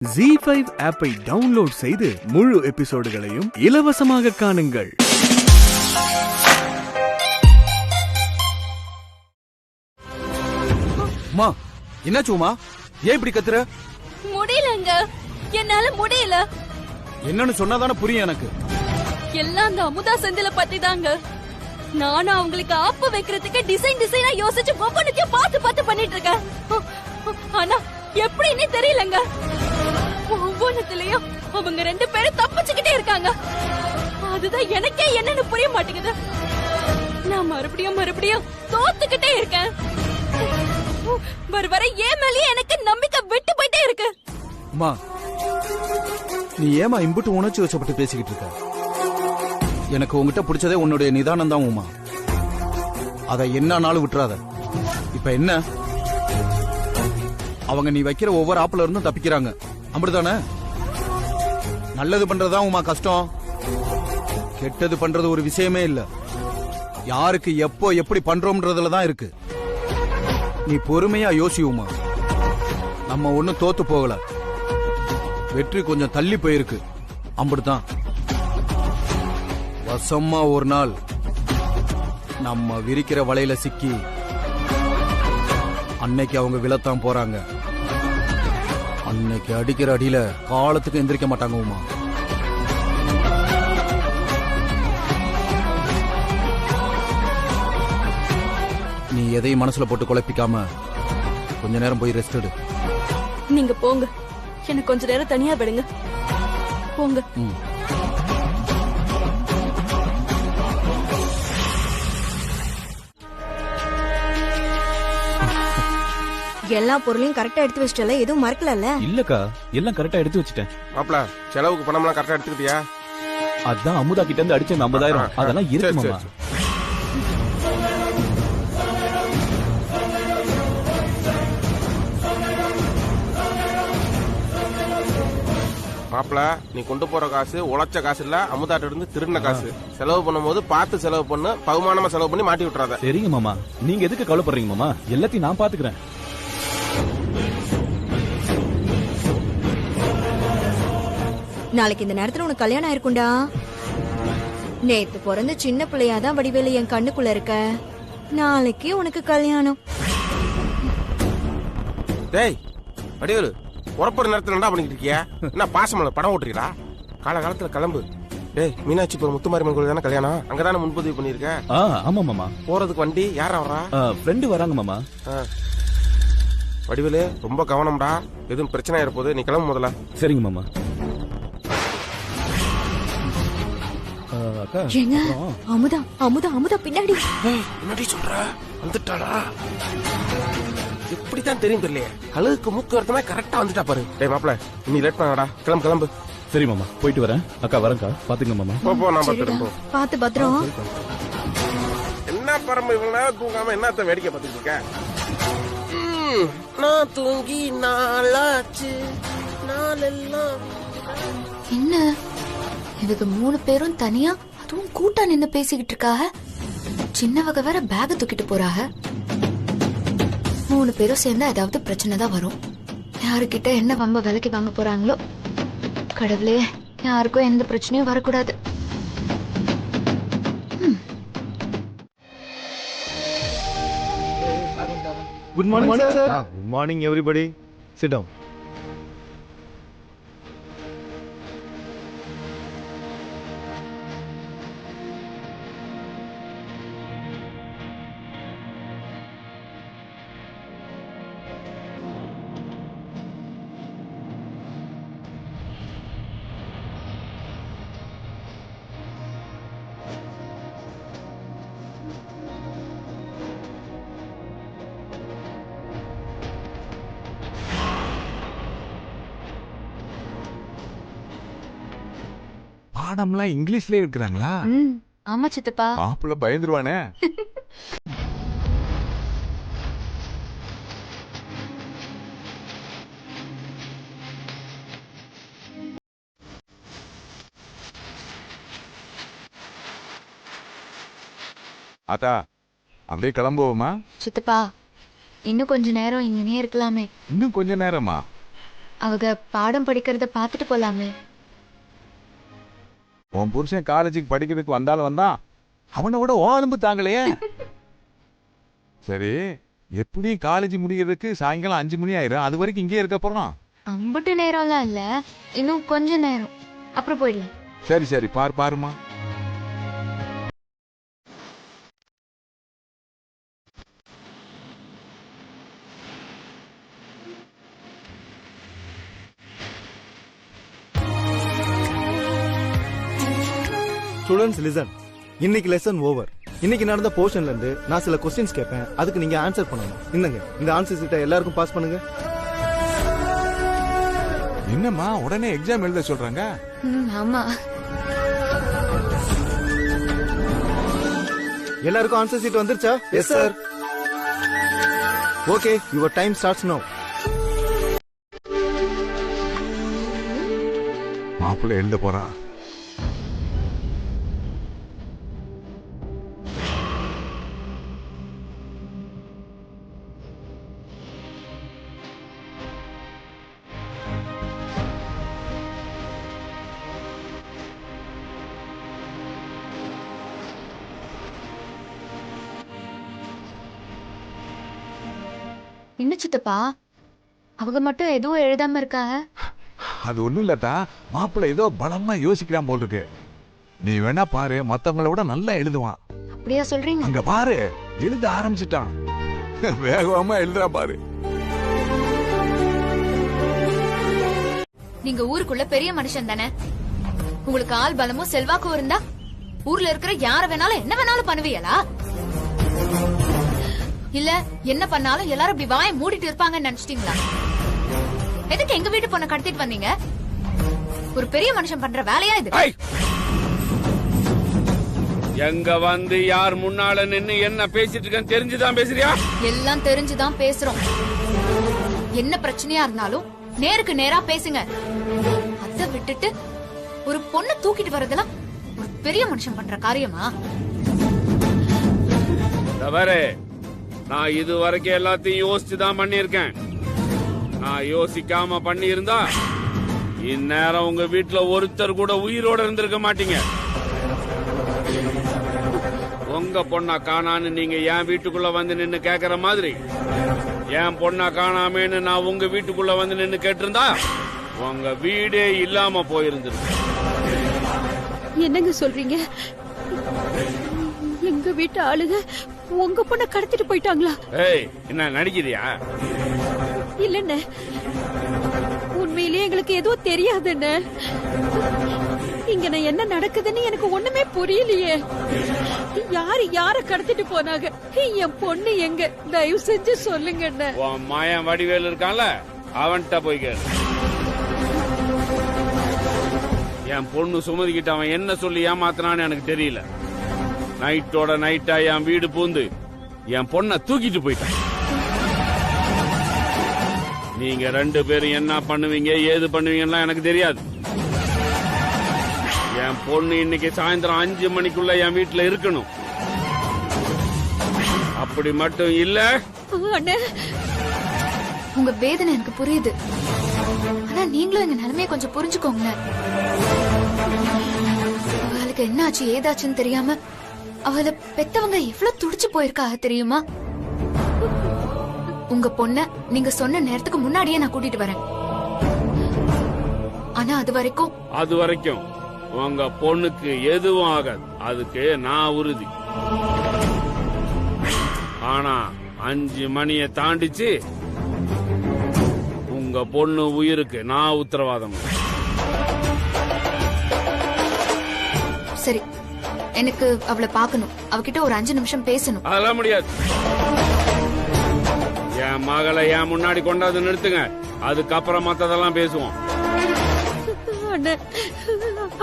ZEE5 ஆப்பை download செய்து முழு எபிசோடுகளையும் இலவசமாக காணுங்கள். அம்மா, என்னாச்சு உமா? ஏன் இப்படி கத்துற? முடியலங்க, என்னால முடியல. என்னன்னு சொன்னாதானே புரியும் எனக்கு. எல்லாம் அந்த அமுதா செந்தில பத்தி தாங்க. நானும் அவங்களுக்கு ஆப்பு வைக்கிறதுக்கு டிசைனா யோசிச்சு ஒவ்வொன்றுக்கும் பார்த்து பண்ணிட்டு இருக்கேன். ஆனா எப்படின்னு தெரியலங்க. ஒவ்வொன்றுலயும் அவங்க ரெண்டு பேரும் தப்பிச்சுக்கிட்டே இருக்காங்க. அதுதான் எனக்கே என்னன்னு புரிய மாட்டேங்குது. நான் மறுபடியும் தோத்துக்கிட்டே இருக்கேன். வர ஏன் மேலேயே எனக்கு நம்பிக்கை விட்டு போயிட்டே இருக்கு. அம்மா, நீ ஏமா இம்புட்டு உணர்ச்சி வச்சப்பட்டு பேசிக்கிட்டு இருக்க? எனக்கு உங்ககிட்ட பிடிச்சதே உன்னுடைய நிதானம் தான் உமா. அதை என்னாலும் விட்டுறாத. இப்ப என்ன? அவங்க நீ வைக்கிற ஒவ்வொரு ஆப்புல இருந்தும் தப்பிக்கிறாங்க, அப்படிதானே? நல்லது பண்றதுதான் உமா கஷ்டம். கெட்டது பண்றது ஒரு விஷயமே இல்ல. யாருக்கு எப்போ எப்படி பண்றோம்ன்றதுல தான் இருக்கு. நீ பொறுமையா யோசியுமா. நம்ம ஒண்ணும் தோத்து போகல, வெற்றி கொஞ்சம் தள்ளி போயிருக்கு, அப்படித்தான். வசமா ஒரு நாள் நம்ம விரிக்கிற வலையில சிக்கி அன்னைக்கு அவங்க விழத்தான் போறாங்க. அன்னைக்கு அடிக்கிற அடியில காலத்துக்கு எந்திரிக்க மாட்டாங்க உமா. நீ எதையும் மனசுல போட்டு குழப்பிக்காம கொஞ்ச நேரம் போய் ரெஸ்ட் எடு. நீங்க போங்க, எனக்கு கொஞ்ச நேரம் தனியா விடுங்க. போங்க. எல்லா பொருளையும் கரெக்டா எடுத்து வச்சிட்டல, எதுவும் மறக்கலல்ல? இல்லக்கா, எல்லாம் கரெக்டா எடுத்து வச்சிட்டேன். மாப்ள, செலவுக்கு பணம்லாம் கரெக்டா எடுத்துக்கிட்டியா? அதான் அமுதா கிட்ட இருந்து அடிச்ச 50,000 அதெல்லாம் இருக்கு மாமா. மாப்ள, நீ கொண்டு போற காசு உழைச்ச காசு இல்ல, அமுதாட்ட இருந்து திருடின காசு. செலவு பண்ணும்போது பார்த்து செலவு பண்ணு, பகுமானமா செலவு பண்ணி மாட்டி விட்டுறாத. சரிங்க மாமா, நீங்க எதுக்கு கவலைப்படுறீங்க மாமா? எல்லாத்தையும் நான் பாத்துக்கிறேன். நாளைக்கு இந்த நேரத்துல உனக்கு கல்யாணம் ஆயிருக்கும்டா. நேத்து பிறந்த சின்ன பிள்ளையாதான் வடிவேலு என் கண்ணுக்குள்ள இருக்க. நாளைக்கு உனக்கு கல்யாணம். டேய் வடிவேலு, புறப்படுற நேரத்துல என்ன பண்ணிட்டு இருக்கியா? என்ன பாசமல்ல படம் ஓட்டுறீங்களா? காலகாலத்துல கிளம்பு. டேய், மீனாட்சி போற முத்துமாரியம்மன் கோயில் தானே கல்யாணம், அங்கதானே முன்பதிவு பண்ணிருக்க? ஆமா மாமா. போறதுக்கு வண்டி யாரா வரா? ஃப்ரெண்டு வராங்க மாமா. வடிவேலு, ரொம்ப கவனம்டா, எதுவும் பிரச்சனை ஆயிருப்போது. நீ கிளம்பு முதல்ல. சரிங்க மாமா. அக்கா, ஏங்க, அமுதா பின்னாடி. என்னடி சொல்ற? வந்துட்டாளா? எப்படிதான் தெரியும் தெரியல. கழுகுக்கு மூக்கு வரத்தமா கரெக்டா வந்துட்டா பாரு. டேய் மாப்ள, நீ லேட் பண்ணாடா, கிளம்பு. சரி மாமா, போயிட்டு வரேன். அக்கா வரேன்க்கா, பாத்துங்க மாமா. போ, நான் பாத்துறேன். பாத்து பத்திரம். என்ன பரம இவ்வளவு நேரம் தூங்காம என்னத்த வேடிக்கை பார்த்துட்டு இருக்க? நான் தூங்கி நாளாச்சு, நாளெல்லாம். என்ன இவங்க 3 பேரும் தனியா அதுவும் கூட்டா நின்னு பேசிக்கிட்டு இருக்காக. சின்னவங்க வேற பேக தூக்கிட்டு போறாக. 3 பேரும் சேர்ந்தா ஏதாவது பிரச்சனை தான் வரும். யாருக்கிட்ட என்ன வம்ப விலைக்கு வாங்க போறாங்களோ. கடவுளே, யாருக்கும் எந்த பிரச்சனையும் வரக்கூடாது. Good morning, sir. Good morning, everybody. Sit down. பாடம்லாம் இங்கிலீஷ்லயே இருக்கிறாங்களா? ஆமா சித்தப்பா. மாப்பிள்ள பயந்துருவானே. ஆத்தா, அப்படியே கிளம்புவோமா? சித்தப்பா, இன்னும் கொஞ்ச நேரம் இங்கனே இருக்கலாமே. இன்னும் கொஞ்ச நேரமா? அவங்க பாடம் படிக்கிறத பார்த்துட்டு போலாமே. உன் புருஷன் காலேஜுக்கு படிக்கிறதுக்கு வந்தாலும் வந்தான், அவனை விட ஓரம்பு தாங்கலையே. சரி, எப்படி காலேஜ் முடிக்கிறதுக்கு சாயங்காலம் 5 மணி ஆயிரும். அது வரைக்கும் இங்கே இருக்க போறோம். அம்புட்டு நேரம்லாம் இல்ல, இன்னும் கொஞ்ச நேரம், அப்புறம் போயிடலாம். சரி சரி, பாருமா. Students listen. இன்னைக்கு லெசன் ஓவர். இன்னைக்கு நடந்த போர்ஷன்ல இருந்து நான் சில கொஸ்டின்ஸ் கேட்பேன், அதுக்கு நீங்க ஆன்சர் பண்ணணும். இன்னங்க இந்த ஆன்சர் சீட்டை எல்லாருக்கும் பாஸ் பண்ணுங்க. என்னம்மா உடனே எக்ஸாம் எழுத சொல்றாங்க? ஆமா. எல்லாருக்கும் ஆன்சர் சீட் வந்துருச்சா? Yes sir. Okay, your time starts நவ. மாப்பிள்ளை எழுத போறான். என்ன சித்தப்பா, அவங்க மட்டும் எதுவும் எழுதாம இருக்காங்க? அது ஒண்ணும் இல்லட்டா, மாப்பிள்ளை ஏதோ பலமா யோசிக்கிறான் போல் இருக்கு. நீ வேணா பாரு, மத்தவங்களை விட நல்லா எழுதுவான். அப்படியா சொல்றீங்க? அங்க பாரு, எழுத ஆரம்பிச்சுட்டான். வேகமா எழுதுறா பாரு. நீங்க ஊருக்குள்ள பெரிய மனுஷன் தானே, உங்களுக்கு ஆள் பலமும் செல்வாக்கும் இருந்தா ஊர்ல இருக்கிற யார வேணாலும் என்ன வேணாலும் பண்ணுவீங்களா? இல்ல என்ன பண்ணாலும் எல்லாரும் இப்படி வாயை மூடிட்டு இருப்பாங்கன்னு நினைச்சிட்டீங்களா? எதுக்கு எங்க வீட்டு பொண்ணை கடத்திட்டு வந்தீங்க? ஒரு பெரிய மனுஷன் பண்ற வேலையா இது? எங்க வந்து யார் முன்னால நின்னு என்ன பேசிட்டு இருக்கேன்னு தெரிஞ்சுதான் பேசுறியா? எல்லாம் தெரிஞ்சுதான் பேசுறோம். என்ன பிரச்சனையா இருந்தாலும் நேருக்கு நேரா பேசுங்க. அத விட்டுட்டு ஒரு பொண்ணை தூக்கிட்டு வரதெல்லாம் ஒரு பெரிய மனுஷன் பண்ற காரியமா? தவறு. நான் இது வரைக்கும் எல்லாத்தையும் யோசிச்சுதான் பண்ணிருக்கேன். நான் யோசிக்காம பண்ணி இருந்தா இந்நேரம் உங்க வீட்டுல ஒருத்தர் கூட உயிரோட இருந்திருக்க மாட்டீங்க. உங்க பொண்ணா காணான்னு நீங்க என் வீட்டுக்குள்ள வந்து நின்னு கேக்குற மாதிரி என் பொண்ணா காணாமேன்னு நான் உங்க வீட்டுக்குள்ள வந்து நின்னு கேட்டிருந்தா உங்க வீடே இல்லாம போயிருந்திருக்கு. என்னங்க சொல்றீங்க? எங்க வீட்டு ஆளுங்க உங்க பொண்ண கடத்திட்டு போயிட்டாங்களா? ஏய், என்ன நடிக்கிறியா? இல்லண்ணே, உண்மையிலேயே எங்களுக்கு எதுவும் தெரியாதுன்னு. இங்க நான் என்ன நடக்குதுன்னு எனக்கு ஒண்ணுமே புரியலையே. யார கடத்திட்டு போனாங்க? என் பொண்ணு எங்க? தயவு செஞ்சு சொல்லுங்க. உன் மாயன் வடிவேல் இருக்கான்ல, அவன்கிட்ட போய் கேளு. என் பொண்ணு சுமதிக்கிட்ட அவன் என்ன சொல்லி ஏமாத்தினான்னு எனக்கு தெரியல. நைட்டோட நைட்டா என் வீடு பூந்து என் பொண்ணை தூக்கிட்டு போயிட்டான். நீங்க 2 பேரும் என்ன பண்ணுவீங்க ஏது பண்ணுவீங்கன்னா எனக்கு தெரியாது. என் பொண்ணு இன்னைக்கு சாயந்தரம் 5 மணிக்குள்ள என் வீட்டுல இருக்கணும். அப்படி மட்டும் இல்ல, உங்க வேதனை எனக்கு புரியுது. ஆனா நீங்களும் எங்க நிலைமையை கொஞ்சம் புரிஞ்சுக்கோங்க. அவளுக்கு என்ன ஆச்சு ஏதாச்சுன்னு தெரியாம அவளை பெத்தவங்க எவ்வளவு துடிச்சு போயிருக்காக தெரியுமா? உங்க பொண்ண நீங்க சொன்ன நேரத்துக்கு முன்னாடியே நான் கூட்டிட்டு வரேன். ஆனா அது வரைக்கும் உங்க பொண்ணுக்கு எதுவும் ஆகாது. அதுக்கு நான் உறுதி. ஆனா 5 மணியை தாண்டிச்சு உங்க பொண்ணு உயிருக்கு நான் உத்தரவாதம். சரி, எனக்கு அவளை பார்க்கணும். அவகிட்ட ஒரு 5 நிமிஷம் பேசணும். அதெல்லாம் முடியாது. என் மகளை என் முன்னாடி கொண்டாந்து நிறுத்துங்க, அதுக்கப்புறம் மத்ததெல்லாம் பேசுவோம்.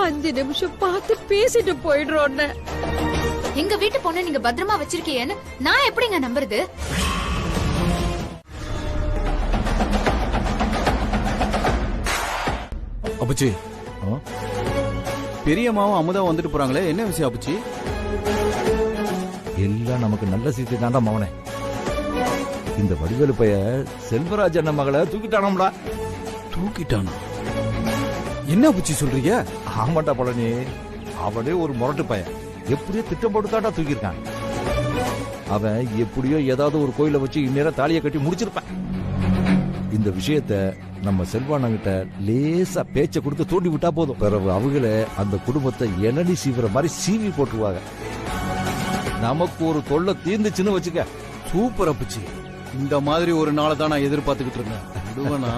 5 நிமிஷம் பார்த்து பேசிட்டு போயிடுறோம். எங்க வீட்டு பொண்ணு நீங்க பத்திரமா வச்சிருக்கீங்கன்னு நான் எப்படிங்க நம்புறது? அப்புச்சி, பெரியம்மாவும் அமுதா வந்துட்டு போறாங்களே, என்ன விஷயம் அப்புச்சி? எல்லாம் நமக்கு நல்ல சீட்டு தாண்டா மவனே. இந்த வடிவேலு பைய செல்வராஜ் அண்ணன் மகளை தூக்கிட்டானோம்டா. தூக்கிட்டானா? என்ன புச்சி சொல்றீங்க? ஆமாண்டா பழனி, அவனே ஒரு முரட்டு பையன். எப்படியோ திட்டம் போட்டு தாண்டா தூக்கியிருக்கான். அவன் எப்படியோ ஏதாவது ஒரு கோயிலை வச்சு இந்நேரம் தாலியை கட்டி முடிச்சிருப்பான். இந்த விஷயத்த நம்ம செல்வானங்கிட்ட லேசா பேச்ச கொடுத்து தூண்டி விட்டா போதும். பிறகு அவங்கள அந்த குடும்பத்தை இளநி சீவுற மாதிரி சீவி போட்டுருவாங்க. நமக்கு ஒரு தொல்லை தீர்ந்துச்சுன்னு வச்சுக்க. சூப்பர் அப்புச்சி. இந்த மாதிரி ஒரு நாளை தான் நான் எதிர்பார்த்துக்கிட்டு இருந்தேன். விடுவனா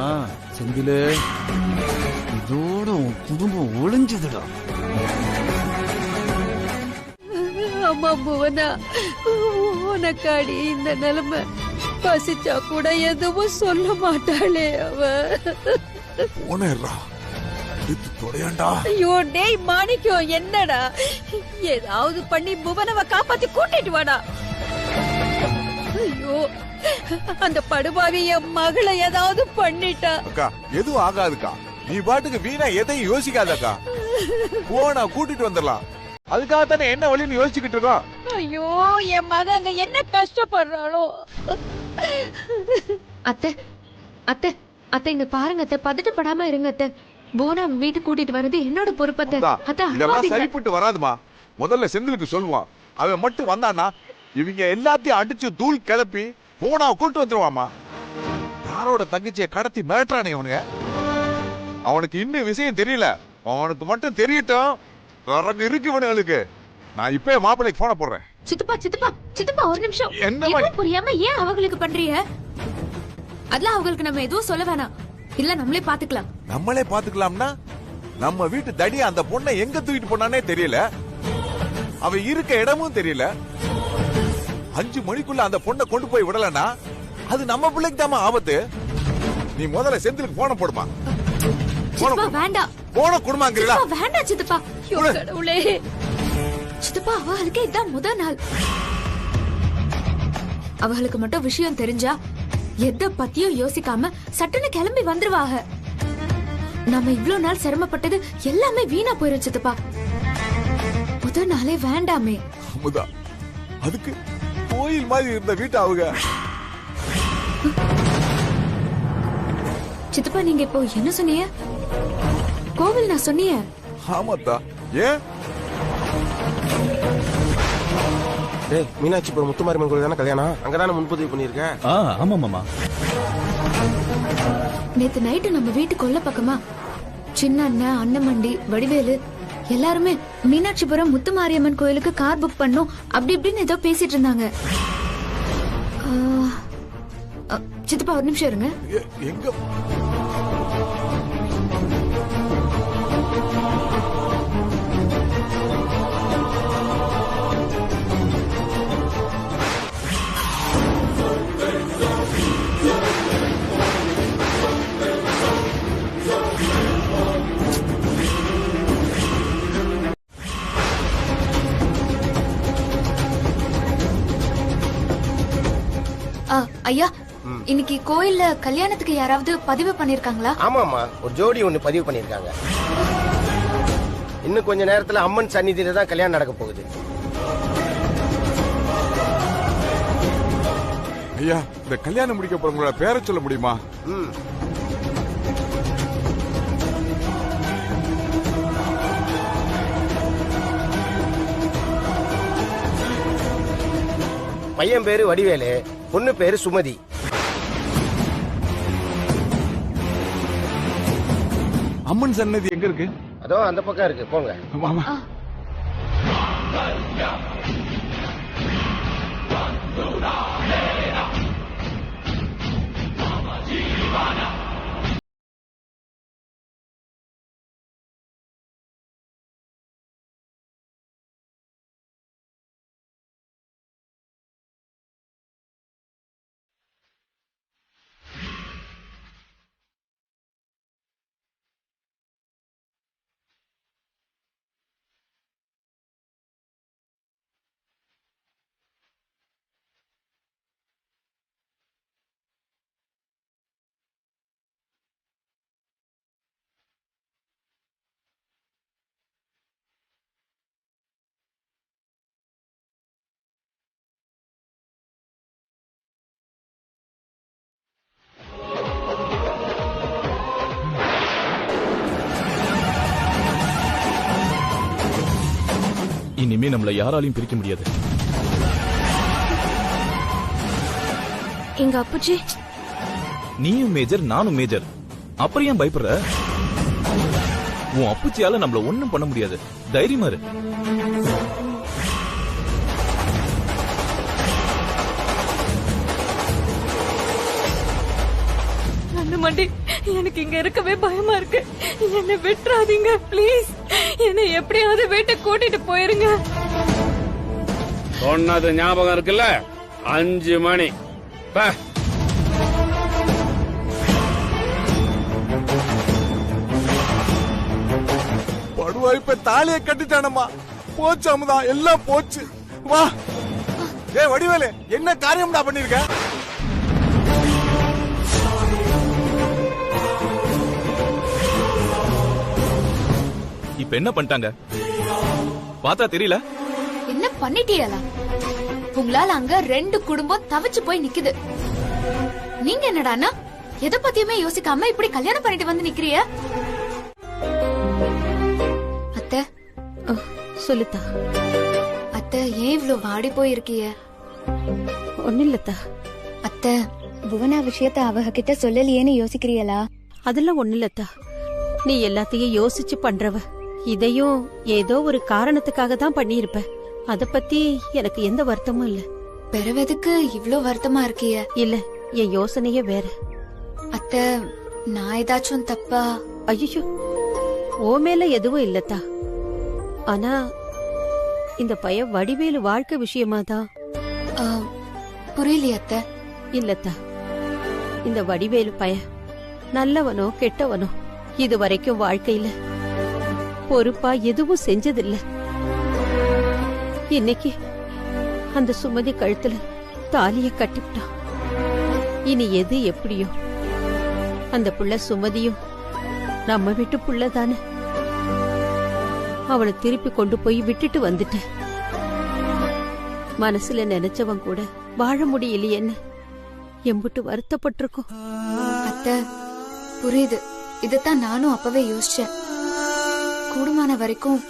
செந்திலே, இதோட உன் குடும்பம் ஒளிஞ்சதுடா. அம்மா புவனா, உனக்காடி இந்த நிலைமை. பசிச்சா கூட எதுவும் சொல்ல மாட்டாளே அவ. ஐயோ டேய் மாணிக்கம், என்னடா? ஏதாவது பண்ணி புவனவ காப்பாத்தி கூட்டிட்டு வாடா. ஐயோ, அந்த படுபாவி என் மகளை ஏதாவது பண்ணிட்டா. அக்கா எதுவும் ஆகாதுக்கா, நீ பாட்டுக்கு வீணா எதையும் யோசிக்காதக்கா. போனா கூட்டிட்டு வந்துடலாம். அதுக்காக தானே என்ன வழின்னு யோசிச்சுக்கிட்டு இருக்கோம். ஐயோ, என் மக அங்க என்ன கஷ்டப்படுறாளோ. அத்தை அத்தை அத்தை, இங்க பாருங்க அத்தை, பதட்டப்படாம இருங்க அத்தை. போனா வீட்டுக்கு கூட்டிட்டு வர்றது என்னோட பொறுப்பு அத்தை. இதெல்லாம் சரிப்பட்டு வராதுமா. முதல்ல செந்திலுக்கு சொல்லுவான். அவன் மட்டும் வந்தானா இவங்க எல்லாத்தையும் அடிச்சு தூள் கிளப்பி போனா கூட்டு வந்துருவாமா. யாரோட தங்கச்சியை கடத்தி மிரட்டுறானே அவனுங்க. அவனுக்கு இன்னும் விஷயம் தெரியல. அவனுக்கு மட்டும் தெரியட்டும். இருக்கு இவனுங்களுக்கு. நான் இப்ப மாப்பிள்ளைக்கு போன போடுறேன். சித்தப்பா சித்தப்பா சித்தப்பா, ஒரு நிமிஷம். என்ன புரியாம ஏன் அவங்களுக்கு பண்றீங்க? அதெல்லாம் அவங்களுக்கு நம்ம எதுவும் சொல்ல வேணாம். இல்ல நம்மளே பாத்துக்கலாம். நம்மளே பாத்துக்கலாம்னா நம்ம வீட்டு தடி அந்த பொண்ணை எங்க தூக்கிட்டு போனானே தெரியல. அவ இருக்க இடமும் தெரியல. 5 மணிக்குள்ள அந்த பொண்ணை கொண்டு போய் விடலனா அது நம்ம பிள்ளைக்கு தாமா ஆபத்து. நீ முதல்ல செந்திலுக்கு போன போடுமா. வேண்டாம், போன குடும்பங்களா வேண்டாம் சித்தப்பா. கடவுளே, சித்தப்பா அவளுக்கு இதான் முதல் நாள். அவளுக்கு மட்டும் விஷயம் தெரிஞ்சா எத பத்தியும் யோசிக்காம சட்டுன்னு கிளம்பி வந்துருவாங்க. நம்ம இவ்வளவு நாள் சிரமப்பட்டது எல்லாமே வீணா போயிரும் சித்தப்பா. முதல் நாளே வேண்டாமே. அமுதா, அதுக்கு கோயில் மாதிரி இருந்த வீட்டு அவங்க. சித்தப்பா நீங்க இப்போ என்ன சொன்னீங்க? கோவில் நான் சொன்னீங்க. ஆமாத்தா. ஏன்? டேய், மீனாட்சிபுரம் முத்துமாரியம்மன் கோயில் தானே கல்யாணம்? அங்கதானே முன்பதிவு பண்ணிருக்க? ஆமா மாமா. நேத்து நைட்டு நம்ம வீட்டு கொல்ல பக்கமா சின்ன அண்ணன், அண்ணமண்டி, வடிவேலு எல்லாருமே மீனாட்சிபுரம் முத்துமாரியம்மன் கோயிலுக்கு கார் புக் பண்ணோம் அப்படி இப்படின்னு ஏதோ பேசிட்டு இருந்தாங்க. சித்தப்பா ஒரு நிமிஷம் இருங்க. எங்க? ஐயா, இன்னைக்கு கோயில்ல கல்யாணத்துக்கு யாராவது பதிவு பண்ணிருக்காங்களா? ஆமாமா, ஒரு ஜோடி ஒண்ணு பதிவு பண்ணிருக்காங்க. இன்னும் கொஞ்ச நேரத்துல அம்மன் சந்நிதியில தான் கல்யாணம் நடக்க போகுது. ஐயா, இந்த கல்யாணம் முடிக்க போறவங்களோட பேரை சொல்ல முடியுமா? பையன் பேரு வடிவேலு, பொண்ணு பேரு சுமதி. அம்மன் சன்னதி எங்க இருக்கு? அதோ அந்த பக்கம் இருக்கு, போங்க. இனிமே நம்மள யாராலையும் பிரிக்க முடியாது. எங்க அப்புச்சி நீயும் மேஜர், நானும் மேஜர். அப்புறம் ஏன் பயப்படுற? உன் அப்புச்சியால நம்மள ஒண்ணும் பண்ண முடியாது. தைரியமா இரு. மண்டி, எனக்கு இங்க இருக்கவே பயமா இருக்கு. என்னை விட்டுறாதீங்க ப்ளீஸ். என்னை எப்படியாவது வீட்டை கூட்டிட்டு போயிருங்க. சொன்னது ஞாபகம் இருக்குல்ல? 5 மணி. படுவா இப்ப தாலியை கட்டிட்டானம்மா. போச்சு அமுதா, எல்லாம் போச்சு. வா. ஏய் வடிவேலு, என்ன காரியம்டா பண்ணிருக்க? இப்ப என்ன பண்ணிட்டாங்க பார்த்தா தெரியல? என்ன பண்ணிட்டீங்களா? உங்களால அங்க 2 குடும்பம் தவிச்சு போய் நிக்குது. நீங்க என்னடான்னா எதை பத்தியுமே யோசிக்காம இப்படி கல்யாணம் பண்ணிட்டு வந்து நிக்கிறிய? அத்தை சொல்லுத்தா. அத்தை ஏன் இவ்ளோ வாடி போயிருக்கிய? ஒன்னும் இல்லத்தா. அத்தை, புவனா விஷயத்த அவ கிட்ட சொல்லலையேன்னு யோசிக்கிறீங்களா? அதெல்லாம் ஒண்ணு இல்லத்தா. நீ எல்லாத்தையும் யோசிச்சு பண்றவ. இதையும் ஏதோ ஒரு காரணத்துக்காக தான் பண்ணியிருப்ப. அத பத்தி எனக்கு எந்த வருத்தமும் இல்ல. பிறவதுக்கு இவ்ளோ வருத்தமா இருக்கிய? இல்ல, என் யோசனையே வேற. அத்தை, நான் ஏதாச்சும் தப்பா? ஐயோ, ஓ மேல எதுவும் இல்லத்தா. ஆனா இந்த பையன் வடிவேலு வாழ்க்கை விஷயமாதான். புரியலையே அத்தை. இல்லத்தா, இந்த வடிவேலு பையன் நல்லவனோ கெட்டவனோ இது வரைக்கும் வாழ்க்கையில பொறுப்பா எதுவும் செஞ்சதில்ல. இன்னைக்கு அந்த சுமதி கழுத்துல தாலிய கட்டிவிட்டான். இனி எது எப்படியோ அந்த புள்ள சுமதியும் நம்ம வீட்டு புள்ளதானே. அவனை திருப்பி கொண்டு போய் விட்டுட்டு வந்துட்டேன். மனசுல நினைச்சவன் கூட வாழ முடியலையேன்னு எம்புட்டு வருத்தப்பட்டிருக்கோம். அத்தை, புரியுது. இதத்தான் நானும் அப்பவே யோசிச்சேன். கூடுமான வரைக்கும்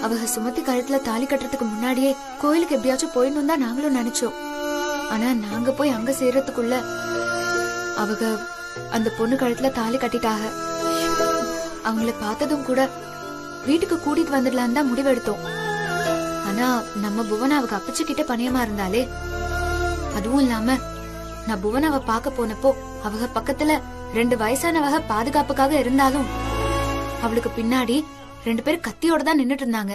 அவங்க சுமதி கழுத்துல தாலி கட்டுறதுக்கு முன்னாடியே கோயிலுக்கு எப்படியாச்சும் போயிடணும் தான் நாங்களும் நினைச்சோம். ஆனா நாங்க போய் அங்க சேர்றதுக்குள்ள அவங்க அந்த பொண்ணு கழுத்துல தாலி கட்டிட்டாக. அவங்கள பார்த்ததும் கூட வீட்டுக்கு கூட்டிட்டு வந்துடலாம் தான் முடிவெடுத்தோம். ஆனா நம்ம புவனாவுக்கு அப்பச்சி கிட்ட பணியமா இருந்தாலே. அதுவும் இல்லாம நான் புவனாவை பார்க்க போனப்போ அவங்க பக்கத்துல 2 வயசானவங்க பாதுகாப்புக்காக இருந்தாலும் அவளுக்கு பின்னாடி 2 பேர் கத்தியோட தான் நின்னுட்டு இருந்தாங்க.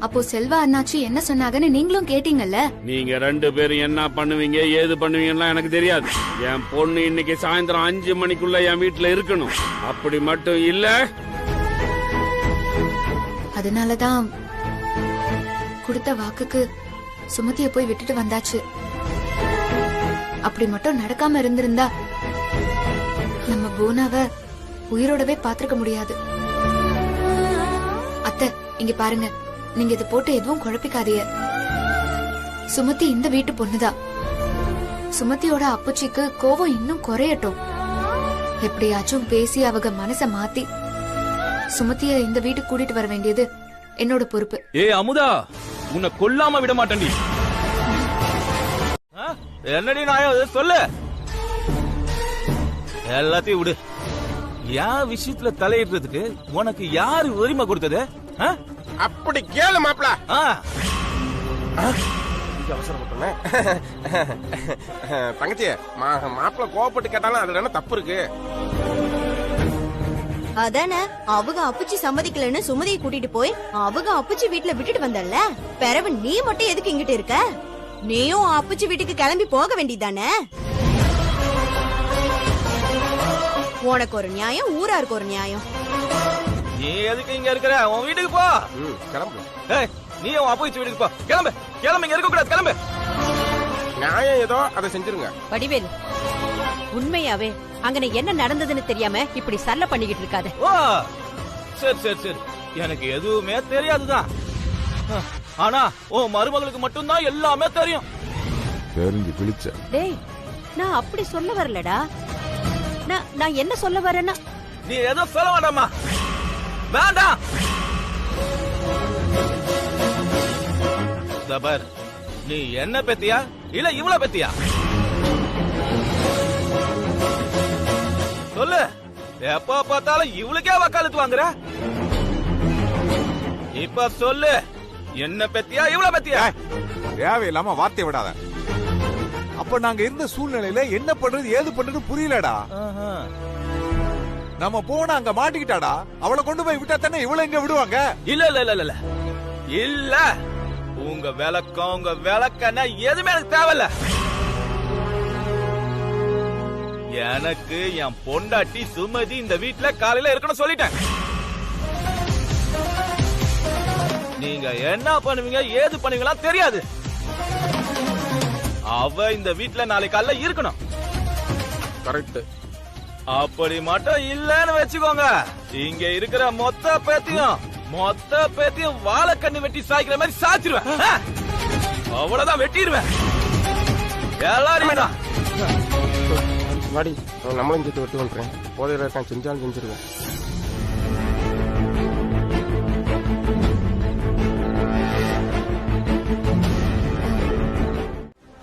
அப்போ செல்வா அண்ணாச்சி என்ன சொன்னாங்கன்னு நீங்களும் கேட்டீங்கல்ல. நீங்க 2 பேரும் என்ன பண்ணுவீங்க ஏது பண்ணுவீங்கன்னா எனக்கு தெரியாது. என் பொண்ணு இன்னைக்கு சாயந்தரம் 5 மணிக்குள்ள என் வீட்டுல இருக்கணும். அப்படி மட்டும் இல்ல. அதனாலதான் கொடுத்த வாக்குக்கு சுமதிய போய் விட்டுட்டு வந்தாச்சு. அப்படி மட்டும் நடக்காம இருந்திருந்தா நம்ம போனாவ உயிரோடவே பாத்திருக்க முடியாது. அத்தை, இங்க பாருங்க, நீங்க இதை போட்டு எதுவும் குழப்பிக்காதீங்க. சுமதி இந்த வீட்டு பொண்ணுதான். சுமதியோட அப்புச்சிக்கு கோவம் இன்னும் குறையட்டும். எப்படியாச்சும் பேசி அவங்க மனச மாத்தி சுமதிய இந்த வீட்டுக்கு கூட்டிட்டு வர வேண்டியது என்னோட பொறுப்பு. அமுதா, உன்னை கொல்லாம விட மாட்டேன்டி. என்னடி நான் சொல்லு. எல்லாத்தையும் விடு. என் விஷயத்துல தலையிடுறதுக்கு உனக்கு யாரு உரிமை கொடுத்தது? அப்படி கேளு மாப்பிள. அவசரப்பட்டேன் தங்கச்சி. மாப்பிள கோவப்பட்டு கேட்டாலும் அதுல என்ன தப்பு இருக்கு? அதானே அவங்க அப்புச்சி சம்மதிக்கலன்னு சுமதியை கூட்டிட்டு போய் அவங்க அப்புச்சி வீட்டுல விட்டுட்டு வந்தல்ல. பிறவு நீ மட்டும் எதுக்கு இங்கிட்டு இருக்க? நீயும் அப்புச்சி வீட்டுக்கு கிளம்பி போக வேண்டியதானே. உனக்கு ஒரு நியாயம், ஊராருக்கு ஒரு நியாயம். நீ எதுக்கு இங்க இருக்கிற? உன் வீட்டுக்கு போ. கிளம்பு. நீ உன் அப்புச்சி வீட்டுக்கு போ. கிளம்பு கிளம்பு, இங்க இருக்க கூடாது. கிளம்பு. நியாயம் ஏதோ அதை செஞ்சிருங்க. வடிவேலு, உண்மையாவே அங்க என்ன நடந்ததுன்னு தெரியாம இப்படி சல்ல பண்ணிக்கிட்டு இருக்காத. ஓ சரி சரி சரி, எனக்கு எதுவுமே தெரியாதுதான். ஆனா ஓ மருமகளுக்கு மட்டும்தான் எல்லாமே தெரியும். தெரிஞ்சு கிழிச்ச. டேய், நான் அப்படி சொல்ல வரலடா. நான் என்ன சொல்ல வரேன்னா, நீ எதுவும் சொல்ல வேண்டாமா? வேண்டாம். தபர் நீ என்ன பெத்தியா இல்ல இவள பெத்தியா சொல்லு. எப்ப பார்த்தாலும் இவளுக்கே வக்காலத்து வாங்குற. இப்ப சொல்லு, என்ன பெத்தியா இவள பெத்தியா? தேவையில்லாம வார்த்தை விடாத. அப்ப நாங்க இருந்த சூழ்நிலையில என்ன பண்றது ஏது பண்றது புரியலடா. நம்ம போன அங்க மாட்டிக்கிட்டாடா. அவளை கொண்டு போய் விட்டா தானே இவளை எங்க விடுவாங்க? இல்ல இல்ல இல்ல இல்ல இல்ல, உங்க விளக்கம் உங்க விளக்கன்னா எதுவுமே எனக்கு தேவையில்ல. எனக்கு என் பொண்டாட்டி சுமதி இந்த வீட்டுல காலையில இருக்கணும் சொல்லிட்டேன். நீங்க என்ன பண்ணுவீங்க ஏது பண்ணுவீங்களா தெரியாது. அவ இந்த வீட்டுல நாளைக்கு காலைல இருக்கணும். கரெக்ட். அப்படி மட்டும் இல்லன்னு வச்சுக்கோங்க, இங்க இருக்கிற மொத்த பேத்தையும் வாழைக்கண்ணு வெட்டி சாய்க்கிற மாதிரி சாய்ச்சிருவேன். அவ்வளவுதான், வெட்டிடுவேன் எல்லாருமே தான். வாடி, நம்மளும் சேர்த்து வெட்டு பண்றேன். போதையில இருக்கான், செஞ்சாலும் செஞ்சிருவேன்.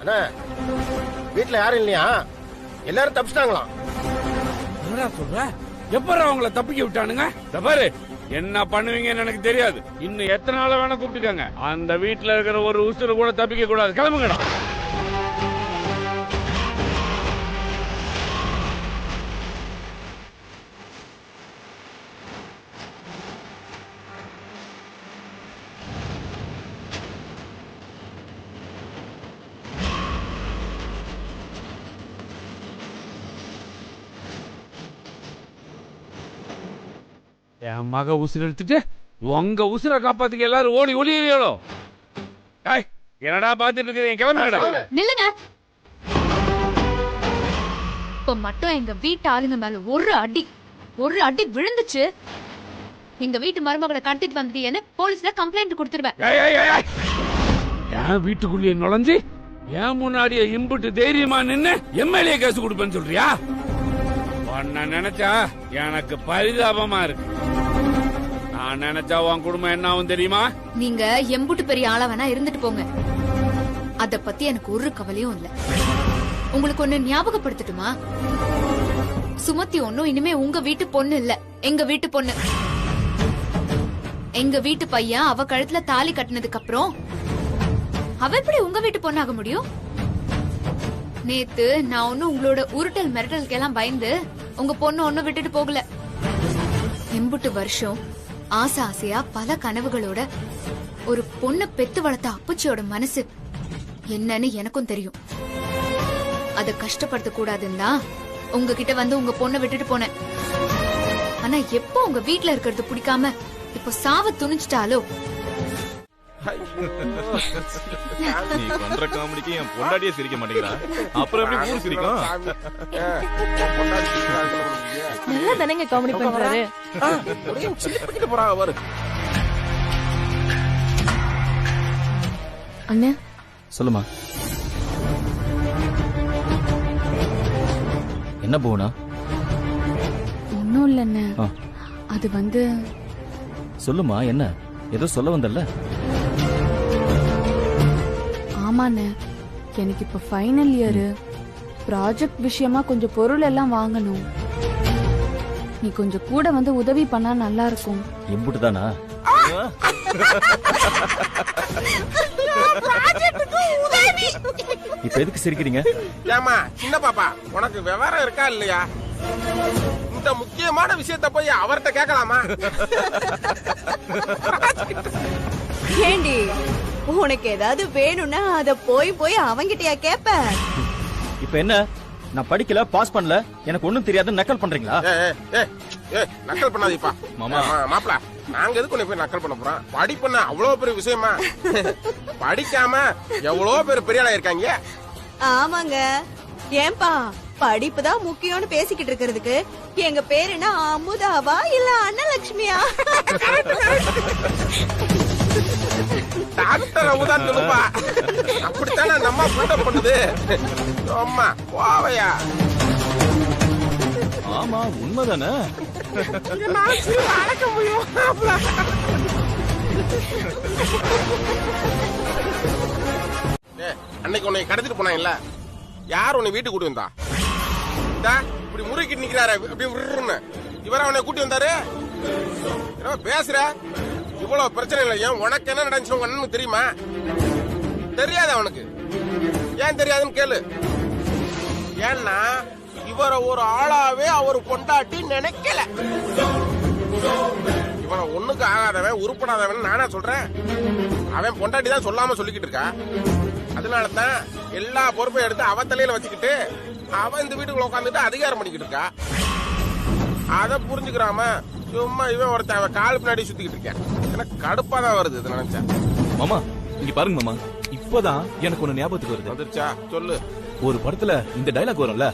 அண்ணா, வீட்டுல யாரும் இல்லையா? எல்லாரும் தப்பிச்சிட்டாங்களாம். என்னடா சொல்ற? எப்பற அவங்கள தப்பிக்க விட்டானுங்க? பாரு, என்ன பண்ணுவீங்கன்னு எனக்கு தெரியாது. இன்னும் எத்தனை நாள் வேணா கூப்பிட்டுக்கங்க. அந்த வீட்டுல இருக்கிற ஒரு உசுறு கூட தப்பிக்க கூடாது. கிளம்புங்கடா. என் மக உசுறு எடுத்துட்டு உங்க உசுரை காப்பாத்துக்க எல்லாரும் ஓடி ஒளியோ. என்னடா பாத்துட்டு இருக்கீங்க? கிளம்புங்கடா. நில்லுங்க. இப்ப மட்டும் எங்க வீட்டு ஆளுங்க மேல ஒரு அடி விழுந்துச்சு, எங்க வீட்டு மருமகளை கடத்திட்டு வந்துட்டீங்கன்னு போலீஸ்ல கம்ப்ளைண்ட் கொடுத்துருவேன். என் வீட்டுக்குள்ளேயே நுழைஞ்சு என் முன்னாடியே இம்புட்டு தைரியமா நின்னு எம்எல்ஏ கேஸ் கொடுப்பேன்னு சொல்றியா? உன்னை நினைச்சா எனக்கு பரிதாபமா இருக்கு. நான் நினைச்சா உன் குடும்பம் என்ன ஆகும் தெரியுமா? நீங்க எம்புட்டு பெரிய ஆளா வேணா இருந்துட்டு போங்க, அத பத்தி எனக்கு ஒரு கவலையும் இல்ல. உங்களுக்கு ஒண்ணு ஞாபகப்படுத்தட்டுமா? சுமதி ஒன்னும் இனிமே உங்க வீட்டு பொண்ணு இல்ல, எங்க வீட்டு பொண்ணு. எங்க வீட்டு பையன் அவ கழுத்துல தாலி கட்டினதுக்கு அப்புறம் அவ எப்படி உங்க வீட்டு பொண்ணாக முடியும்? நேத்து நான் ஒன்னும் உங்களோட உருட்டல் மிரட்டலுக்கெல்லாம் பயந்து உங்க பொண்ணு ஒன்னும் விட்டுட்டு போகல. எம்புட்டு வருஷம் ஆசை ஆசையா பல கனவுகளோட ஒரு பொண்ணு பெத்து வளர்த்த அப்பச்சியோட மனசு என்னன்னு எனக்கும் தெரியும். அத கஷ்டப்படுத்த கூடாதுன்னா உங்ககிட்ட வந்து உங்க பொண்ணை விட்டுட்டு போனேன். ஆனா எப்போ உங்க வீட்டுல இருக்கிறது பிடிக்காம இப்போ சாவ துணிச்சிட்டாலோ. நீ பண்ற காமெடிக்கு என் பொண்டாட்டியே சிரிக்க மாட்டேங்கிறா, அப்புறம் எப்படி ஊர் சிரிக்கும்? நல்லா தானங்க காமெடி பண்றாரு. அண்ணே சொல்லுமா. என்ன போனா? ஒன்னும் இல்லண்ணே, அது வந்து சொல்லுமா. என்ன ஏதோ சொல்ல வந்தல்ல? ஆமாண்ணே, எனக்கு இப்ப ஃபைனல் இயர் ப்ராஜெக்ட் விஷயமா கொஞ்சம் பொருள் எல்லாம் வாங்கணும். நீ கொஞ்சம் கூட வந்து உதவி பண்ணா நல்லா இருக்கும். எம்புட்டுதானா? இப்ப எதுக்கு சிரிக்கிறீங்க? ஏமா சின்ன பாப்பா, உனக்கு விவரம் இருக்கா இல்லையா? இந்த முக்கியமான விஷயத்தை போய் அவர்கிட்ட கேட்கலாமா? ஏண்டி, உனக்கு ஏதாவது வேணும்னா அத போய் அவங்கிட்டயா கேப்ப? இப்ப என்ன, நான் படிக்கல, பாஸ் பண்ணல, எனக்கு ஒண்ணும் தெரியாது நக்கல் பண்றீங்களா? நக்கல் பண்ணாதீப்பா மாப்பிள. நாங்க எதுக்கு உன்னை போய் நக்கல் பண்ண போறோம்? படிப்புன்னா அவ்வளவு பெரிய விஷயமா? படிக்காம எவ்வளவு பேர் பெரிய ஆளா இருக்காங்க. ஆமாங்க. ஏன்பா, படிப்புதான் முக்கியம்னு பேசிக்கிட்டு இருக்கிறதுக்கு எங்க பேரு என்ன அமுதாவா இல்ல அன்னலட்சுமியா? டாக்டர் அமுதான் சொல்லுப்பா. அப்படித்தானே நம்ம புண்ட பண்ணுது. அம்மா வாவையா. ஆமா உண்மைதானே. அடக்க முடியும். அன்னைக்கு உன்னை கடத்திட்டு போனா இல்ல, யார் உன்னை வீட்டுக்கு கூட்டி வந்தா? இப்படி முறுக்கிட்டு நிக்கிறாரு அப்படி விடுறன்னு, இவர அவனை கூட்டி வந்தாரு. என்ன பேசுற? இவ்வளவு பிரச்சனை இல்லை, ஏன் உனக்கு என்ன நடந்துச்சு உங்க அண்ணனுக்கு தெரியுமா? தெரியாது அவனுக்கு. ஏன் தெரியாதுன்னு கேளு. ஏன்னா இவரை ஒரு ஆளாவே அவர் கொண்டாட்டி நினைக்கல. இவனை ஒண்ணுக்கு ஆகாதவன் உருப்படாதவன் நானா சொல்றேன். அவன் பொண்டாட்டி தான் சொல்லாம சொல்லிக்கிட்டு இருக்கா. அதனாலதான் எல்லா பொறுப்பையும் எடுத்து அவ தலையில வச்சுக்கிட்டு அவன் இந்த வீட்டுக்குள்ள உட்காந்துட்டு அதிகாரம் பண்ணிக்கிட்டு இருக்கா. அத புரிஞ்சுக்கிறாம சும்மா இவன் ஒருத்தன் அவன் கால் பின்னாடி சுத்திக்கிட்டு இருக்கேன். எனக்கு கடுப்பா தான் வருது இது நினைச்சா. மாமா இங்க பாருங்க மாமா, இப்பதான் எனக்கு ஒண்ணு ஞாபகத்துக்கு வருது. வந்துருச்சா? சொல்லு. ஒரு படத்துல இந்த டைலாக் வரும்ல,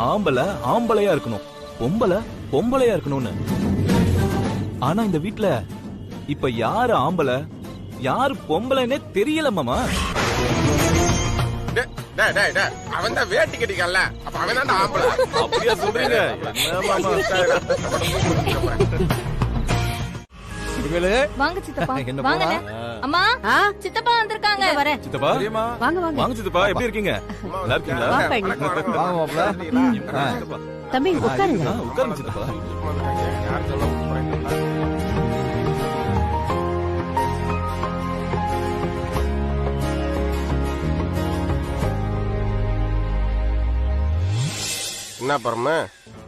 ஆம்பளை ஆம்பளையா இருக்கணும், பொம்பளை பொம்பளையா இருக்கணும்னு. ஆனா இந்த வீட்ல இப்ப யாரு ஆம்பளை யாரு பொம்பளைன்னே தெரியல மாமா. அவன் தான் வேட்டி கட்டிக்கல, அப்ப அவன் தான் ஆம்பளை. அப்படியா சொல்றீங்க? வாங்க சித்தப்பா. வாங்க அம்மா, சித்தப்பா வந்திருக்காங்க. வரேன் சித்தப்பா. வாங்க வாங்க. வாங்க சித்தப்பா, எப்படி இருக்கீங்க? நல்லா இருக்கீங்களா? தம்பி உட்காருங்க. உட்காருங்க சித்தப்பா. என்ன பரம,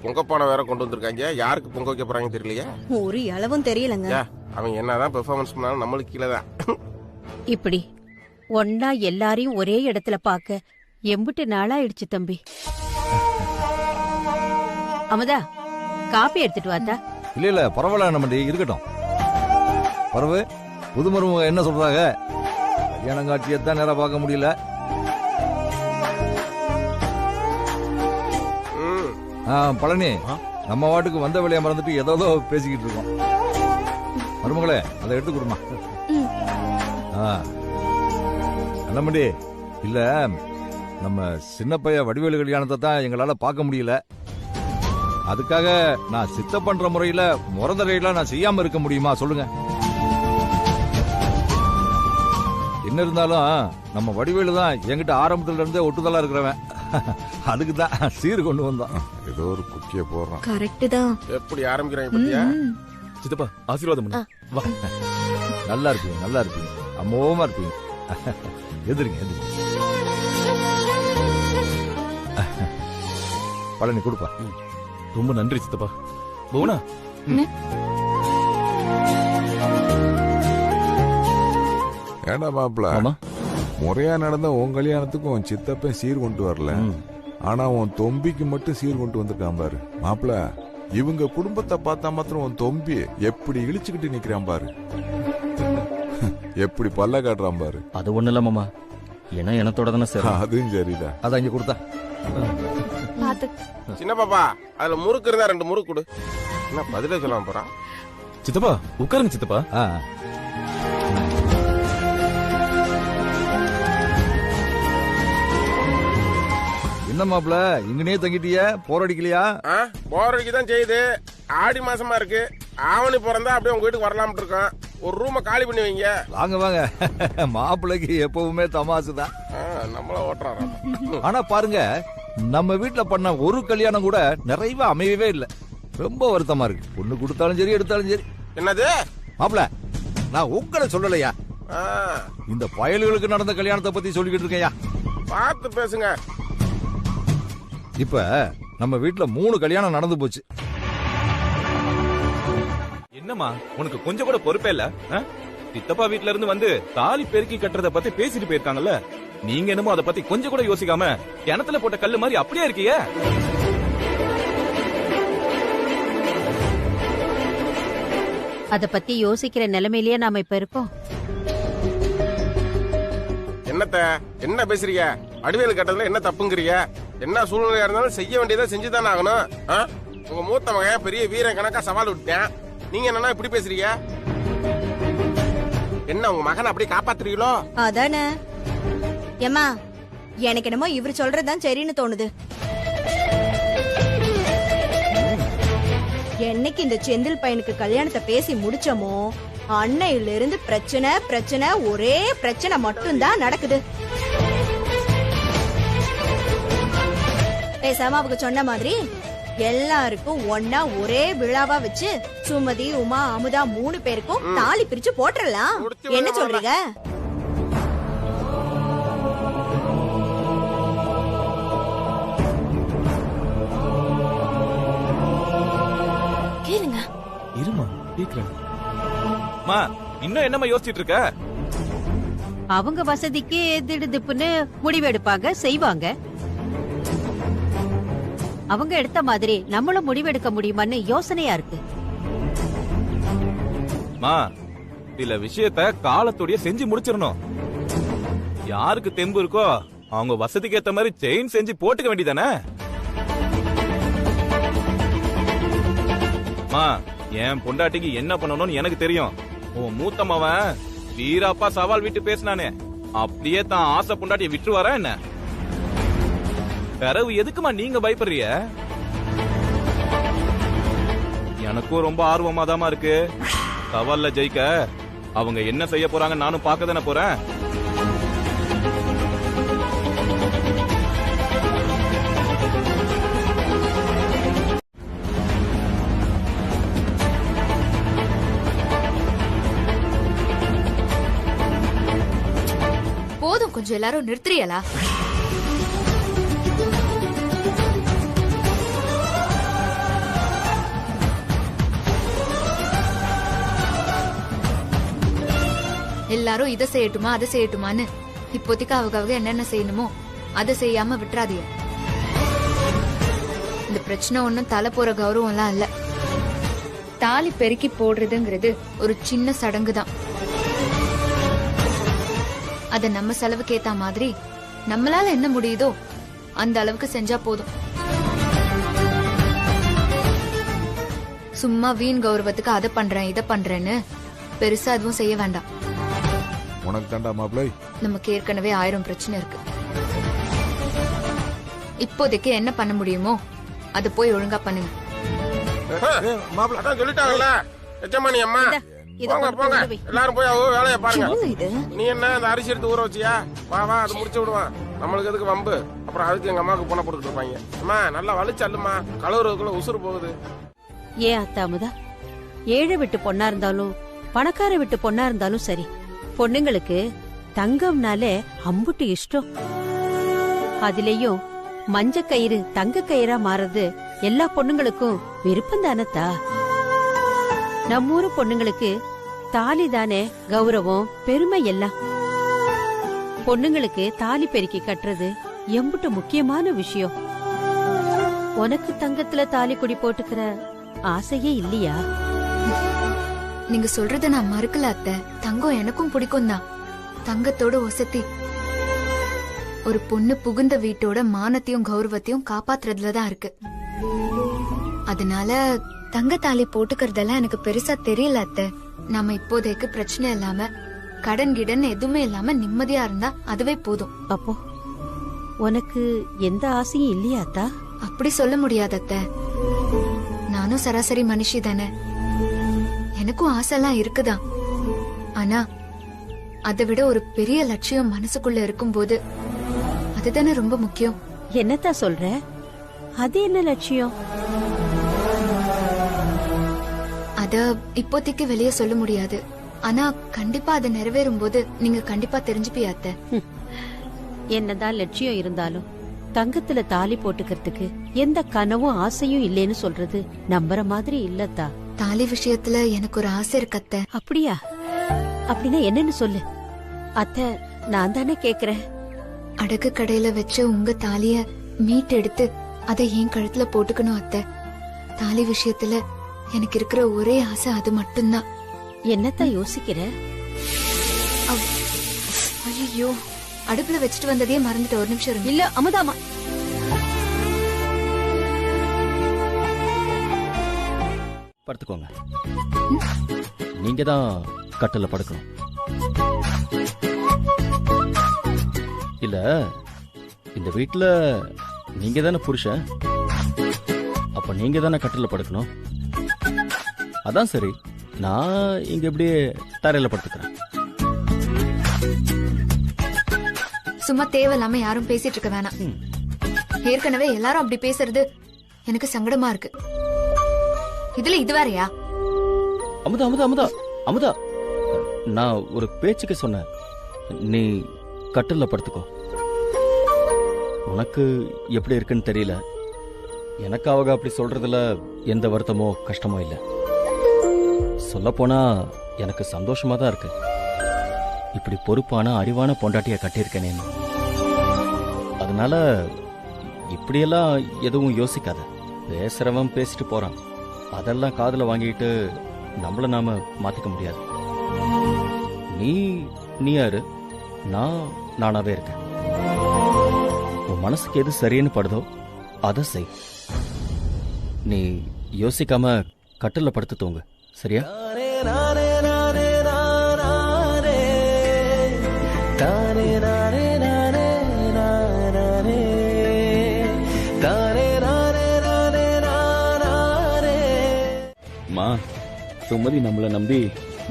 பொங்க பானை வேற கொண்டு வந்திருக்காங்க. யாருக்கு பொங்க வைக்க போறாங்க தெரியலையா? ஒரு அளவும் தெரியலங்க. அவன் என்னதான் பெர்ஃபார்மன்ஸ் பண்ணாலும் நம்மளுக்கு கீழதான். இப்படி ஒன்னா எல்லாரையும் ஒரே இடத்துல பாக்க எம்பிட்டு நாளாயிடுச்சு தம்பி. அமுதா, காப்பி எடுத்துட்டு வாத்தா. இல்ல பரவாயில்ல, நம்ம இருக்கட்டும். பரவு புது மருமக என்ன சொல்றாங்க? கல்யாணம் காட்சியத்தான் நேரம் பார்க்க முடியல. பழனி, நம்ம வாட்டுக்கு வந்த வேலையை மறந்துட்டு ஏதோ பேசிக்கிட்டு இருக்கோம். மருமகளே, அதை எடுத்து கொடுமா. நல்லமண்டி, இல்ல நம்ம சின்ன பைய வடிவேலு கல்யாணத்தை தான் எங்களால பார்க்க முடியல. அதுக்காக நான் சித்த பண்ற முறையில முறந்தரையில நான் செய்யாம இருக்க முடியுமா சொல்லுங்க? என்ன இருந்தாலும் நம்ம வடிவேலு தான் என்கிட்ட ஆரம்பத்துல இருந்தே ஒட்டுதலா இருக்கிறவன். அதுக்கு தான் சீர் கொண்டு வந்தான். ஏதோ ஒரு குக்கிய போடுறான். கரெக்ட் தான். எப்படி ஆரம்பிக்கிறாங்க பத்தியா? சித்தப்பா ஆசீர்வாதம் பண்ணு. வா. நல்லா இருப்பீங்க, நல்லா இருப்பீங்க, அமோகமா இருப்பீங்க. எதிரிங்க எதிரிங்க. பழனி கொடுப்பா. ரொம்ப நன்றி சித்தப்பா. போனா ஏண்டா மாப்பிள்ள, முறையா நடந்த உன் கல்யாணத்துக்கும் உன் சித்தப்பன் சீர் கொண்டு வரல, ஆனா உன் தொம்பிக்கு மட்டும் சீர் கொண்டு வந்திருக்கான் பாரு. மாப்பிள்ள, இவங்க குடும்பத்தை பார்த்தா மாத்திரம் உன் தொம்பி எப்படி இழிச்சுக்கிட்டு நிக்கிறான் பாரு. எப்படி பல்ல காட்டுறான் பாரு. அது ஒண்ணு இல்ல மாமா, ஏன்னா எனத்தோட தானே சரி. அதுவும் சரிதான். அத இங்க கொடுத்தா. சின்ன பாப்பா, அதுல முறுக்கு இருந்தா 2 முறுக்கு கொடு. என்ன பதிலே சொல்லாம போறான்? சித்தப்பா உட்காருங்க சித்தப்பா. என்ன மாப்பிள்ள, இங்கனே தங்கிட்டிய? போர் அடிக்கலையா? போர் அடிக்கதான் செய்யுது. ஆடி மாசமா இருக்கு. ஆவணி பிறந்தா அப்படியே உங்க வீட்டுக்கு வரலாம்னு இருக்கோம். ஒரு ரூம காலி பண்ணி வைங்க. வாங்க வாங்க. மாப்பிள்ளைக்கு எப்பவுமே தமாசுதான். நம்மள ஓட்டுறாரு. ஆனா பாருங்க, நம்ம வீட்டுல பண்ண ஒரு கல்யாணம் கூட நிறைவா அமையவே இல்ல. ரொம்ப வருத்தமா இருக்கு. பொண்ணு கொடுத்தாலும் சரி, எடுத்தாலும் சரி. என்னது மாப்பிள்ள, நான் உங்களை சொல்லலையா, இந்த பயல்களுக்கு நடந்த கல்யாணத்தை பத்தி சொல்லிக்கிட்டு இருக்கேயா. பார்த்து பேசுங்க. இப்ப நம்ம வீட்டுல 3 கல்யாணம் நடந்து போச்சு. என்னம்மா உனக்கு கொஞ்சம் கூட பொறுப்பே இல்ல? சித்தப்பா வீட்ல இருந்து வந்து தாலி பெருக்கி கட்டுறத பத்தி பேசிட்டு போயிருக்காங்கல்ல, நீங்க என்னமோ அதை பத்தி கொஞ்சம் கூட யோசிக்காம கிணத்துல போட்ட கல்லு மாதிரி அப்படியே இருக்கீங்க. அத பத்தி யோசிக்கிற நிலைமையிலேயே நாம இப்ப இருக்கோம். என்ன பேசுறீங்க? வடிவேலு கட்டதுல என்ன தப்புங்கிறீங்க? என்ன சூழ்நிலையா இருந்தாலும் செய்ய வேண்டியதை செஞ்சுதானே ஆகணும். உங்க மூத்த மகன் பெரிய வீரன் கணக்கா சவால் விட்டேன். நீங்க என்னன்னா இப்படி பேசுறீங்க? என்ன உங்க மகனை அப்படி காப்பாத்துறீங்களோ? அதானே. ஏமா, எனக்கு என்னமோ இவர் சொல்றதுதான் சரின்னு தோணுது. என்னைக்கு இந்த செந்தில் பையனுக்கு கல்யாணத்தை பேசி முடிச்சோமோ அன்னையில இருந்து பிரச்சனை பிரச்சனை, ஒரே பிரச்சனை மட்டும்தான் நடக்குது. பேசாம அவங்க சொன்ன மாதிரி எல்லாருக்கும் ஒன்னா ஒரே விழாவா வச்சு சுமதி உமா அமுதா 3 பேருக்கும் தாலி பிரிச்சு போட்டுறலாம். என்ன சொல்றீங்க? கேளுங்க. இருமா கேக்குறேன். மா இன்னும் என்னமா யோசிச்சிட்டு இருக்க? அவங்க வசதிக்கு திடுதிப்புன்னு முடிவெடுப்பாங்க, செய்வாங்க. அவங்க எடுத்த மாதிரி நம்மளும் முடிவெடுக்க முடியுமான்னு யோசனையா இருக்கு. மா சில விஷயத்த காலத்தோடய செஞ்சு முடிச்சிடணும். யாருக்கு தெம்பு இருக்கோ அவங்க வசதிக்கு ஏத்த மாதிரி செயின் செஞ்சு போட்டுக்க வேண்டியதானே? மா என் பொண்டாட்டிக்கு என்ன பண்ணணும்னு எனக்கு தெரியும். உன் மூத்த மவன் வீராப்பா சவால் விட்டு பேசினானே, அப்படியே தான் ஆசை பொண்டாட்டிய விட்டு வர என்ன? பிறவு எதுக்குமா நீங்க பயப்படுறிய? எனக்கும் ரொம்ப ஆர்வமா தாமா இருக்கு. சவால்ல ஜெயிக்க அவங்க என்ன செய்ய போறாங்க நானும் பார்க்க தானே போறேன். போதும், கொஞ்சம் எல்லாரும் நிறுத்துறியலா? எல்லாரும் இதை செய்யட்டுமா அதை செய்யட்டுமான்னு இப்போதைக்கு அவங்க என்னென்ன செய்யணுமோ அதை செய்யாம விட்டுறாதீங்க. இந்த பிரச்சனை ஒண்ணும் தலை போற கௌரவம் எல்லாம் இல்ல. தாலி பெருக்கி போடுறதுங்கிறது ஒரு சின்ன சடங்கு தான். அத நம்ம செலவுக்கு ஏத்த மாதிரி நம்மளால என்ன முடியுதோ அந்த அளவுக்கு செஞ்சா போதும். சும்மா வீண் கௌரவத்துக்கு அதை பண்றேன் இதை பண்றேன்னு பெருசா எதுவும் செய்ய வேண்டாம். உனக்கு தாண்டா மாப்பிளை. நமக்கு ஏற்கனவே 1000 பிரச்சனை இருக்கு. இப்போதைக்கு என்ன பண்ண முடியுமோ அது போய் ஒழுங்கா பண்ணுங்க. மாப்பிள சொல்லிட்டாங்கல்ல எஜமானி அம்மா, போங்க போங்க எல்லாரும் போய் அவங்க வேலையை பாருங்க. நீ என்ன அந்த அரிசி எடுத்து ஊற வச்சியா? வா வா அது முடிச்சு விடுவான். நம்மளுக்கு எதுக்கு வம்பு? அப்புறம் அதுக்கு எங்க அம்மாவுக்கு பொண்ணை போட்டுட்டு இருப்பாங்க. அம்மா நல்லா வலிச்சு அல்லுமா, கழுவுறதுக்குள்ள உசுறு போகுது. ஏன் அத்தாமுதா, ஏழை விட்டு பொண்ணா இருந்தாலும் பணக்கார விட்டு பொண்ணா இருந்தாலும் சரி, பொண்ணுங்களுக்கு தங்கம்னாலே அம்புட்டு இஷ்டம். அதுலயும் மஞ்ச கயிறு தங்க கயிறா மாறது எல்லா பொண்ணுங்களுக்கும் விருப்பம் தானத்தா. நம்ம ஊரு பொண்ணுங்களுக்கு தாலி தானே கௌரவம் பெருமை எல்லாம். பொண்ணுங்களுக்கு தாலி பெருக்கி கட்டுறது எம்புட்டு முக்கியமான விஷயம். உனக்கு தங்கத்துல தாலி குடி போட்டுக்கிற ஆசையே இல்லையா? நீங்க சொல்றத நான் மறுக்கல அத்தை. தங்கம் எனக்கும் பிடிக்கும் தான். தங்கத்தோட ஒசத்தி ஒரு பொண்ணு புகுந்த வீட்டோட மானத்தையும் கௌரவத்தையும் காப்பாத்துறதுலதான் இருக்கு. அதனால தங்க தாலி போட்டுக்கிறதெல்லாம் எனக்கு பெருசா தெரியல அத்தை. நாம இப்போதைக்கு பிரச்சனை இல்லாம கடன் கிடன் எதுவுமே இல்லாம நிம்மதியா இருந்தா அதுவே போதும். அப்போ உனக்கு எந்த ஆசையும் இல்லையாத்தா? அப்படி சொல்ல முடியாது அத்தை. நானும் சராசரி மனுஷி தானே. எனக்கும் ஆசைலாம் இருக்குதான். ஆனா அதை விட ஒரு பெரிய லட்சியம் மனசுக்குள்ள இருக்கும்போது அதுதானே ரொம்ப முக்கியம். என்னத்தா சொல்ற? அது என்ன லட்சியம்? அத இப்போதைக்கு வெளியே சொல்ல முடியாது. ஆனா கண்டிப்பா அது நிறைவேறும் போது நீங்க கண்டிப்பா தெரிஞ்சுப்பியாத்த. என்னதான் லட்சியம் இருந்தாலும் தங்கத்துல தாலி போட்டுக்கிறதுக்கு எந்த கனவும் ஆசையும் இல்லேன்னு சொல்றது நம்புற மாதிரி இல்லத்தா. தாலி விஷயத்துல எனக்கு ஒரு ஆசை இருக்கு அத்தை. அப்படியா? அப்படின்னா என்னன்னு சொல்லு அத்தை, நான் தானே கேக்குறேன். அடகு கடையில வச்ச உங்க தாலிய மீட் எடுத்து அதை என் கழுத்துல போட்டுக்கணும் அத்தை. தாலி விஷயத்துல எனக்கு இருக்கிற ஒரே ஆசை அது மட்டும்தான். என்னத்தான் யோசிக்கிற? ஐயோ, அடுப்புல வச்சுட்டு வந்ததே மறந்துட்டு. ஒரு நிமிஷம் இருங்க. இல்ல அமுதாமா, படுத்துக்கோங்க. நீங்க தான் கட்டல படுக்கணும். இல்ல, இந்த வீட்டுல நீங்க தானே புருஷன். அப்ப நீங்க தானே கட்டல படுக்கணும். அதான் சரி, நான் இங்க இப்படியே தரையில படுத்துக்கிறேன். சும்மா தேவையில்லாம யாரும் பேசிட்டு இருக்க வேணாம். ஏற்கனவே எல்லாரும் அப்படி பேசுறது எனக்கு சங்கடமா இருக்கு. இதுல இது வேறயா? அமுதா அமுதா அமுதா அமுதா, நான் ஒரு பேச்சுக்கு சொன்னேன். நீ கட்டில்ல படுத்துக்கோ. உனக்கு எப்படி இருக்குன்னு தெரியல. எனக்கு அவங்க அப்படி சொல்றதுல எந்த வருத்தமோ கஷ்டமோ இல்லை. சொல்லப்போனா எனக்கு சந்தோஷமா தான் இருக்கு. இப்படி பொறுப்பான அறிவான பொண்டாட்டிய கட்டியிருக்கேனே. அதனால இப்படியெல்லாம் எதுவும் யோசிக்காத. பேசுறவன் பேசிட்டு போறான், அதெல்லாம் காதுல வாங்கிட்டு நம்மள நாம மாத்திக்க முடியாது. நீ யாரு, நான் நானாவே இருக்கேன். உன் மனசுக்கு எது சரின்னு படுதோ அதை செய். நீ யோசிக்காம கட்டில படுத்து தூங்கு, சரியா? மா, சுமதி நம்மள நம்பி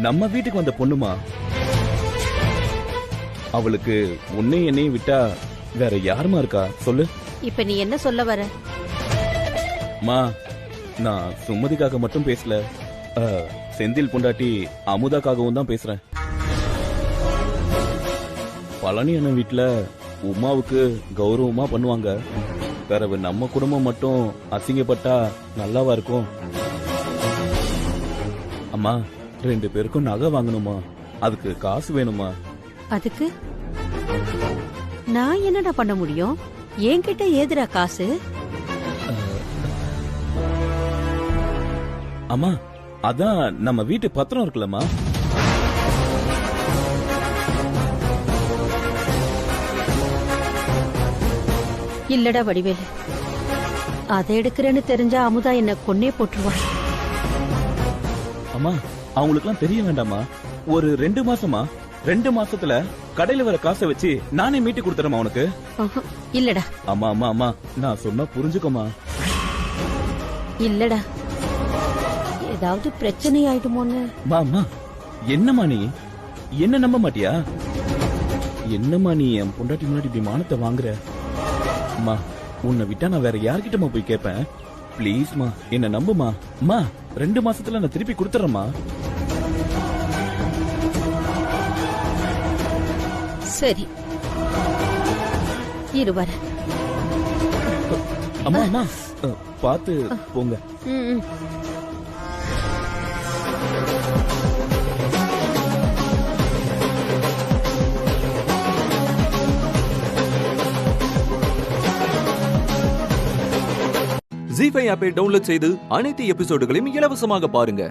நம்ம வீட்டுக்கு வந்த பொண்ணுமா. அவளுக்கு உன்னை என்னையும் விட்டா வேற யாருமா இருக்கா சொல்லு? இப்ப நீ என்ன சொல்ல வர? மா, நான் சுமதிக்காக மட்டும் பேசல, செந்தில் பொண்டாட்டி அமுதாக்காகவும் தான் பேசுறேன். பழனி அண்ணன் வீட்டுல உமாவுக்கு கௌரவமா பண்ணுவாங்க. பிறகு நம்ம குடும்பம் மட்டும் அசிங்கப்பட்டா நல்லாவா இருக்கும்? அம்மா, 2 பேருக்கும் நகை வாங்கணுமா, அதுக்கு காசு வேணுமா? அதுக்கு நான் என்னடா பண்ண முடியும்? என்கிட்ட ஏதுடா காசு? அம்மா, அதான் நம்ம வீட்டு பத்திரம் இருக்குல்லம்மா. இல்லடா வடிவேலு, அதை எடுக்கிறேன்னு தெரிஞ்சா அமுதா என்ன கொன்னே போட்டுருவா. அம்மா, அவங்களுக்குலாம் தெரிய வேண்டாமா? ஒரு 2 மாசமா, 2 மாசத்துல கடையில வர காசை வச்சு நானே மீட்டு கொடுத்துறேன் உனக்கு. இல்லடா. அம்மா அம்மா அம்மா, நான் சொன்னா புரிஞ்சுக்கோமா. இல்லடா, ஏதாவது பிரச்சனை ஆயிடுமோன்னு. அம்மா, என்னம்மா நீ என்ன நம்ப மாட்டியா? என்னம்மா நீ என் பொண்டாட்டி முன்னாடி இப்படி மானத்தை வாங்குற? அம்மா, உன்னை விட்டா நான் வேற யார்கிட்டமா போய் கேட்பேன்? பிளீஸ்மா, என்ன நம்புமா. அம்மா, 2 மாசத்துல நான் திருப்பி கொடுத்துறேம்மா. சரி, இரு வர. அம்மா அம்மா, பாத்து போங்க. ZEE5 ஆப்பை டவுன்லோட் செய்து அனைத்து எபிசோடுகளையும் இலவசமாக பாருங்க.